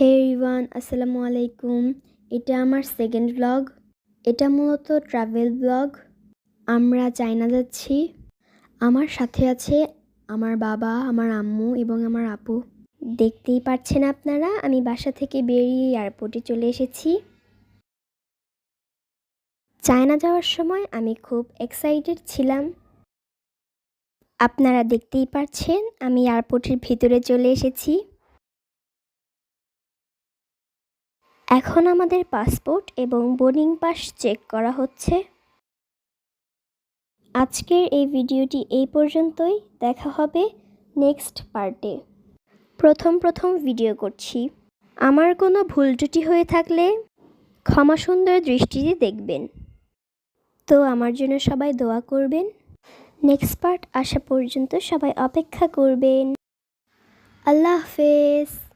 হে everyone, আসসালামু আলাইকুম। এটা আমার সেকেন্ড ব্লগ। এটা মূলত ট্রাভেল ব্লগ। আমরা চায়না যাচ্ছি। আমার সাথে আছে আমার বাবা, আমার আম্মু এবং আমার আপু। দেখতেই পাচ্ছেন আপনারা, আমি বাসা থেকে বেরিয়ে এয়ারপোর্টে চলে এসেছি। চায়না যাওয়ার সময় আমি খুব এক্সাইটেড ছিলাম। আপনারা দেখতেই পাচ্ছেন আমি এয়ারপোর্টের ভিতরে চলে এসেছি। এখন আমাদের পাসপোর্ট এবং বোর্ডিং পাস চেক করা হচ্ছে। আজকের এই ভিডিওটি এই পর্যন্তই। দেখা হবে নেক্সট পার্টে। প্রথম ভিডিও করছি। আমার কোনো ভুল ত্রুটি হয়ে থাকলে ক্ষমা সুন্দর দৃষ্টিতে দেখবেন। তো আমার জন্য সবাই দোয়া করবেন। নেক্সট পার্ট আসা পর্যন্ত সবাই অপেক্ষা করবেন। আল্লাহ হাফেজ।